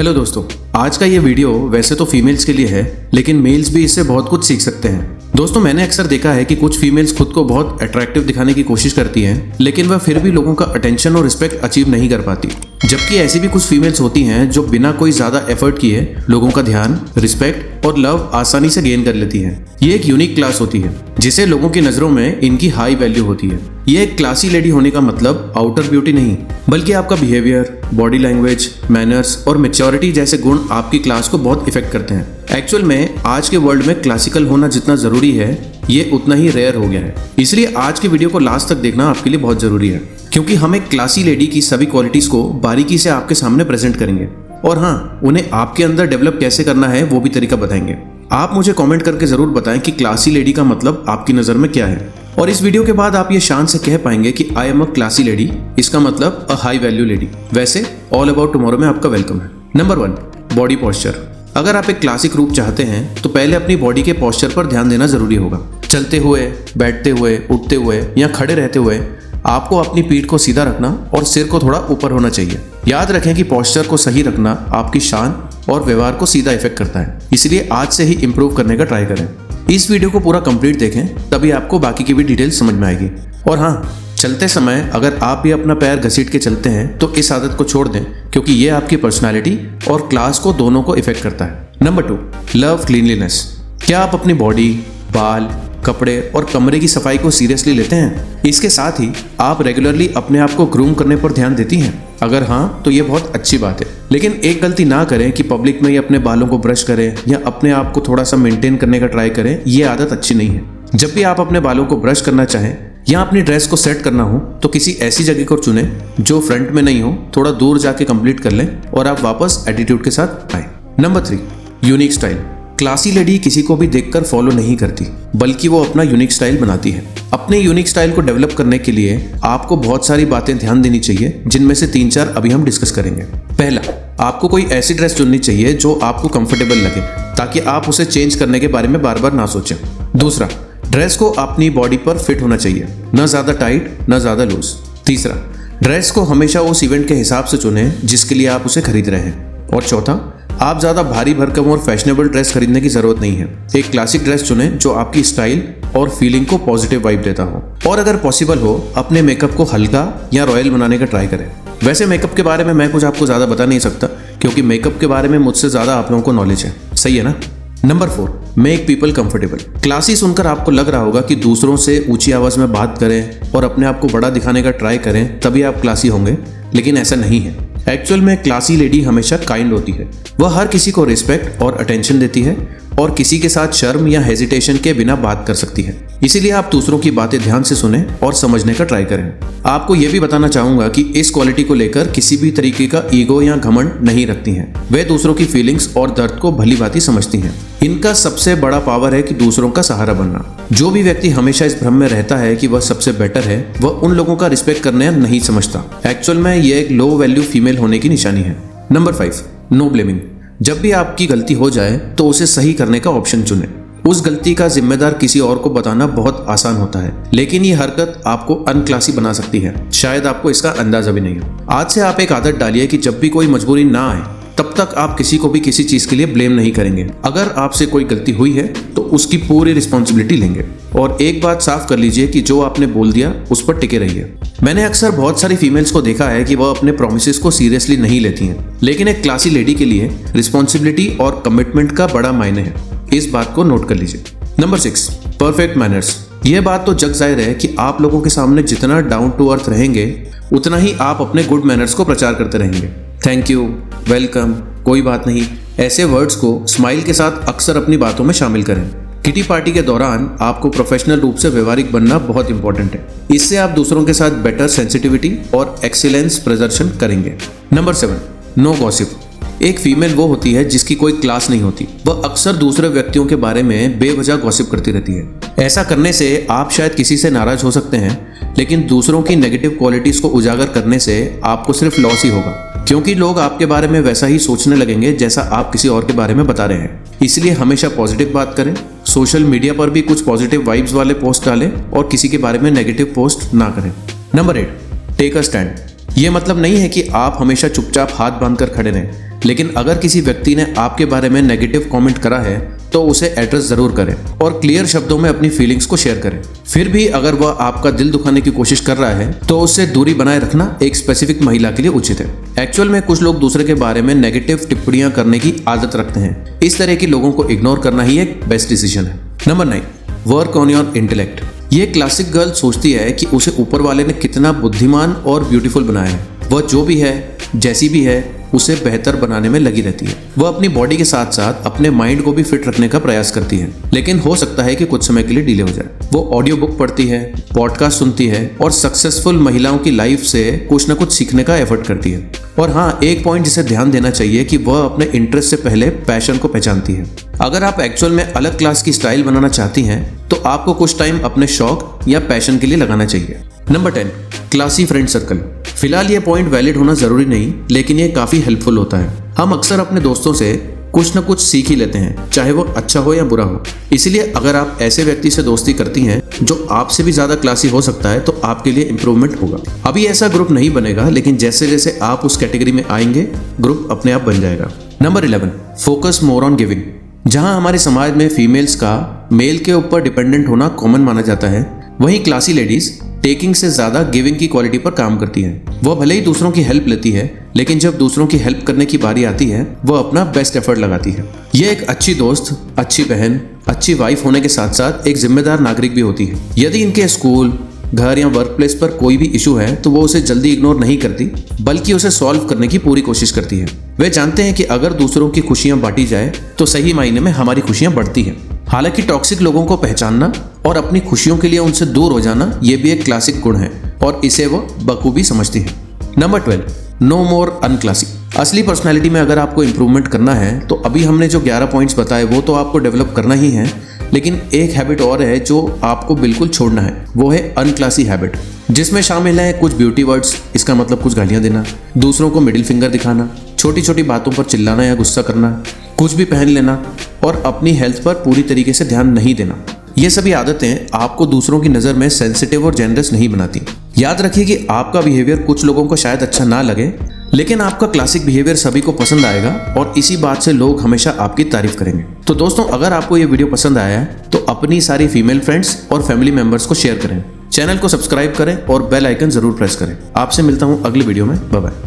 Hello दोस्तों, आज का ये वीडियो वैसे तो फीमेल्स के लिए है, लेकिन मेल्स भी इससे बहुत कुछ सीख सकते हैं। दोस्तों, मैंने अक्सर देखा है कि कुछ फीमेल्स खुद को बहुत अट्रैक्टिव दिखाने की कोशिश करती हैं, लेकिन वह फिर भी लोगों का अटेंशन और रिस्पेक्ट अचीव नहीं कर पाती। जबकि ऐसी भी कुछ फीमेल्स होती हैं जो बिना कोई ज्यादा एफर्ट किए लोगों का ध्यान, रिस्पेक्ट और लव आसानी से गेन कर लेती हैं। ये एक यूनिक क्लास होती है जिसे लोगों की नजरों में इनकी हाई वैल्यू होती है। ये एक क्लासी लेडी होने का मतलब आउटर ब्यूटी नहीं, बल्कि आपका बिहेवियर, बॉडी लैंग्वेज, मैनर्स और मैच्योरिटी जैसे गुण आपकी क्लास को बहुत इफेक्ट करते हैं। एक्चुअल में आज के वर्ल्ड में क्लासिकल होना जितना जरूरी है, ये उतना ही रेयर हो गया है। इसलिए आज के वीडियो को लास्ट तक देखना आपके लिए बहुत जरूरी है, क्योंकि हम एक क्लासी लेडी की सभी क्वालिटीज को बारीकी से आपके सामने प्रेजेंट करेंगे। और हाँ, उन्हें आपके अंदर डेवलप कैसे करना है वो भी तरीका बताएंगे। आप मुझे कमेंट करके जरूर बताएं कि क्लासी लेडी का मतलब आपकी नजर में क्या है। और इस वीडियो के बाद आप ये शान से कह पाएंगे कि I am a classy lady, इसका मतलब अ हाई वैल्यू लेडी। वैसे ऑल अबाउट टुमारो में आपका वेलकम है। Number 1, body posture. अगर आप एक क्लासिक रूप चाहते हैं तो पहले अपनी बॉडी के पोस्चर पर ध्यान देना जरूरी होगा। चलते हुए, बैठते हुए, उठते हुए या खड़े रहते हुए आपको अपनी पीठ को सीधा रखना और सिर को थोड़ा ऊपर होना चाहिए। याद रखें कि पोस्चर को सही रखना आपकी शान और व्यवहार को सीधा इफेक्ट करता है, इसलिए आज से ही इंप्रूव करने का ट्राई करें। इस वीडियो को पूरा कंप्लीट देखें, तभी आपको बाकी की भी डिटेल्स समझ में आएगी। और हाँ, चलते समय अगर आप भी अपना पैर घसीट के चलते हैं तो इस आदत को छोड़ दें, क्योंकि ये आपकी पर्सनालिटी और क्लास को दोनों को इफेक्ट करता है। Number 2, love cleanliness. क्या आप अपनी बॉडी, बाल, कपड़े और कमरे की सफाई को सीरियसली लेते हैं? इसके साथ ही आप रेगुलरली अपने आप को ग्रूम करने पर ध्यान देती हैं? अगर हाँ, तो ये बहुत अच्छी बात है। लेकिन एक गलती ना करें कि पब्लिक में ही अपने बालों को ब्रश करें या अपने आप को थोड़ा सा मेंटेन करने का ट्राई करें। ये आदत अच्छी नहीं है। जब भी आप अपने बालों को ब्रश करना चाहें या अपनी ड्रेस को सेट करना हो तो किसी ऐसी जगह को चुनें जो फ्रंट में नहीं हो, थोड़ा दूर जाके कंप्लीट कर लें और आप वापस एटीट्यूड के साथ आए। Number 3, unique style. Classy lady किसी को भी देखकर फॉलो नहीं करती, बल्कि वो अपना यूनिक स्टाइल बनाती है। अपने यूनिक स्टाइल को डेवलप करने के लिए आपको बहुत सारी बातें ध्यान देनी चाहिए, जिनमें से 3-4 अभी हम डिस्कस करेंगे। पहला, आपको कोई ऐसी ड्रेस चुननी चाहिए जो आपको कंफर्टेबल लगे, ताकि आप उसे चेंज करने के बारे में बार बार ना सोचें। दूसरा, ड्रेस को अपनी बॉडी पर फिट होना चाहिए, न ज्यादा टाइट न ज्यादा लूज। तीसरा, ड्रेस को हमेशा उस इवेंट के हिसाब से चुनें जिसके लिए आप उसे खरीद रहे हैं। और चौथा, आप ज्यादा भारी भरकम और फैशनेबल ड्रेस खरीदने की जरूरत नहीं है। एक क्लासिक ड्रेस चुनें जो आपकी स्टाइल और फीलिंग को पॉजिटिव वाइब देता हो। और अगर पॉसिबल हो, अपने मेकअप को हल्का या रॉयल बनाने का ट्राई करें। वैसे मेकअप के बारे में मैं कुछ आपको ज्यादा बता नहीं सकता, क्योंकि मेकअप के बारे में मुझसे ज्यादा आप लोगों को नॉलेज है। सही है ना? Number 4, make people comfortable. Classy सुनकर आपको लग रहा होगा कि दूसरों से ऊंची आवाज में बात करें और अपने आप को बड़ा दिखाने का ट्राई करें तभी आप क्लासी होंगे, लेकिन ऐसा नहीं है। एक्चुअल में क्लासी लेडी हमेशा काइंड होती है। वह हर किसी को रिस्पेक्ट और अटेंशन देती है और किसी के साथ शर्म या हेजिटेशन के बिना बात कर सकती है। इसीलिए आप दूसरों की बातें ध्यान से सुनें और समझने का ट्राई करें। आपको यह भी बताना चाहूंगा कि इस क्वालिटी को लेकर किसी भी तरीके का ईगो या घमंड नहीं रखती हैं। वे दूसरों की फीलिंग्स और दर्द को भली भांति समझती हैं। इनका सबसे बड़ा पावर है कि दूसरों का सहारा बनना। जो भी व्यक्ति हमेशा इस भ्रम में रहता है कि वह सबसे बेटर है, वह उन लोगों का रिस्पेक्ट करना नहीं समझता। एक्चुअल में यह एक लो वैल्यू फीमेल होने की निशानी है। Number 5, no blaming. जब भी आपकी गलती हो जाए तो उसे सही करने का ऑप्शन चुनें। उस गलती का जिम्मेदार किसी और को बताना बहुत आसान होता है, लेकिन ये हरकत आपको अनक्लासी बना सकती है। शायद आपको इसका अंदाजा भी नहीं हो। आज से आप एक आदत डालिए कि जब भी कोई मजबूरी ना आए, तब तक आप किसी को भी किसी चीज के लिए ब्लेम नहीं करेंगे। अगर आपसे कोई गलती हुई है तो उसकी पूरी रिस्पॉन्सिबिलिटी लेंगे। और एक बात साफ कर लीजिए कि जो आपने बोल दिया उस पर टिके रहिए। मैंने अक्सर बहुत सारी फीमेल्स को देखा है कि वह अपने प्रोमिसेस को सीरियसली नहीं लेती हैं, लेकिन एक क्लासी लेडी के लिए रिस्पॉन्सिबिलिटी और कमिटमेंट का बड़ा मायने है। इस बात को नोट कर लीजिए। Number 6, perfect manners. यह बात तो जग जाहिर है कि आप लोगों के सामने जितना डाउन टू अर्थ रहेंगे, उतना ही आप अपने गुड मैनर्स को प्रचार करते रहेंगे। थैंक यू, वेलकम, कोई बात नहीं, ऐसे वर्ड्स को स्माइल के साथ अक्सर अपनी बातों में शामिल करें। किटी पार्टी के दौरान आपको प्रोफेशनल रूप से व्यवहारिक बनना बहुत इंपॉर्टेंट है। इससे आप दूसरों के साथ बेटर सेंसिटिविटी और एक्सीलेंस प्रदर्शन करेंगे। Number 7, no gossip. एक फीमेल वो होती है जिसकी कोई क्लास नहीं होती। वह अक्सर दूसरे व्यक्तियों के बारे में बेवजह गॉसिप करती रहती है। ऐसा करने से आप शायद किसी से नाराज हो सकते हैं, लेकिन दूसरों की नेगेटिव क्वालिटीज को उजागर करने से आपको सिर्फ लॉस ही होगा, क्योंकि लोग आपके बारे में वैसा ही सोचने लगेंगे जैसा आप किसी और के बारे में बता रहे हैं। इसलिए हमेशा पॉजिटिव बात करें। सोशल मीडिया पर भी कुछ पॉजिटिव वाइब्स वाले पोस्ट डालें और किसी के बारे में नेगेटिव पोस्ट ना करें। Number 8, take a stand. ये मतलब नहीं है कि आप हमेशा चुपचाप हाथ बांधकर खड़े रहें। लेकिन अगर किसी व्यक्ति ने आपके बारे में नेगेटिव कमेंट करा है तो उसे एड्रेस जरूर करें और क्लियर शब्दों में अपनी फीलिंग्स को शेयर करें। फिर भी अगर वह आपका दिल दुखाने की कोशिश कर रहा है तो उससे दूरी बनाए रखना एक स्पेसिफिक महिला के लिए उचित है। एक्चुअल में कुछ लोग दूसरे के बारे में नेगेटिव टिप्पणियां करने की आदत रखते हैं। इस तरह के लोगों को इग्नोर करना ही एक बेस्ट डिसीजन है। Number 9, work on your intellect. ये क्लासिक गर्ल सोचती है कि उसे ऊपर वाले ने कितना बुद्धिमान और ब्यूटीफुल बनाया है। वह जो भी है, जैसी भी है, उसे बेहतर बनाने में लगी रहती है। वह अपनी बॉडी के साथ साथ अपने माइंड को भी फिट रखने का प्रयास करती है, लेकिन हो सकता है कि कुछ समय के लिए डिले हो जाए। वो ऑडियो बुक पढ़ती है, पॉडकास्ट सुनती है और सक्सेसफुल महिलाओं की लाइफ से कुछ न कुछ सीखने का एफर्ट करती है। और हाँ, एक पॉइंट जिसे ध्यान देना चाहिए कि वह अपने इंटरेस्ट से पहले पैशन को पहचानती है। अगर आप एक्चुअल में अलग क्लास की स्टाइल बनाना चाहती हैं तो आपको कुछ टाइम अपने शौक या पैशन के लिए लगाना चाहिए। Number 10, classy friend circle. फिलहाल ये पॉइंट वैलिड होना जरूरी नहीं, लेकिन ये काफी हेल्पफुल होता है। हम अक्सर अपने दोस्तों से कुछ न कुछ सीख ही लेते हैं, चाहे वो अच्छा हो या बुरा हो। इसलिए अगर आप ऐसे व्यक्ति से दोस्ती करती हैं जो आपसे भी ज्यादा क्लासी हो सकता है तो आपके लिए इंप्रूवमेंट होगा। अभी ऐसा ग्रुप नहीं बनेगा, लेकिन जैसे जैसे आप उस कैटेगरी में आएंगे ग्रुप अपने आप बन जाएगा। Number 11, focus more on giving. जहां हमारे समाज में फीमेल्स का मेल के ऊपर डिपेंडेंट होना कॉमन माना जाता है, वहीं क्लासी लेडीज टेकिंग से ज्यादा गिविंग की क्वालिटी पर काम करती हैं। वह भले ही दूसरों की हेल्प लेती है, लेकिन जब दूसरों की हेल्प करने की बारी आती है वह अपना बेस्ट एफर्ट लगाती है। यह एक अच्छी दोस्त, अच्छी बहन, अच्छी वाइफ होने के साथ साथ एक जिम्मेदार नागरिक भी होती है। यदि इनके स्कूल, घर या वर्क प्लेस पर कोई भी इशू है तो वो उसे जल्दी इग्नोर नहीं करती, बल्कि उसे सॉल्व करने की पूरी कोशिश करती है। वे जानते हैं कि अगर दूसरों की खुशियां बांटी जाए तो सही मायने में हमारी खुशियां बढ़ती हैं। हालांकि टॉक्सिक लोगों को पहचानना और अपनी खुशियों के लिए उनसे दूर हो जाना ये भी एक क्लासिक गुण है और इसे वो बखूबी समझती है। नंबर 12, नो मोर अनक्लासी। असली पर्सनैलिटी में अगर आपको इंप्रूवमेंट करना है तो अभी हमने जो 11 पॉइंट्स बताए वो तो आपको डेवलप करना ही है, लेकिन एक हैबिट और है जो आपको बिल्कुल छोड़ना है। वो है अनक्लासी हैबिट, जिसमें शामिल है कुछ ब्यूटी वर्ड्स, इसका मतलब कुछ गालियां देना, दूसरों को मिडिल फिंगर दिखाना, छोटी छोटी बातों पर चिल्लाना या गुस्सा करना, कुछ भी पहन लेना और अपनी हेल्थ पर पूरी तरीके से ध्यान नहीं देना। ये सभी आदतें आपको दूसरों की नज़र में सेंसिटिव और जेनरस नहीं बनाती। याद रखिए कि आपका बिहेवियर कुछ लोगों को शायद अच्छा ना लगे, लेकिन आपका क्लासिक बिहेवियर सभी को पसंद आएगा और इसी बात से लोग हमेशा आपकी तारीफ करेंगे। तो दोस्तों, अगर आपको ये वीडियो पसंद आया है तो अपनी सारी फीमेल फ्रेंड्स और फैमिली मेंबर्स को शेयर करें, चैनल को सब्सक्राइब करें और बेल आइकन जरूर प्रेस करें। आपसे मिलता हूँ अगली वीडियो में। Bye bye.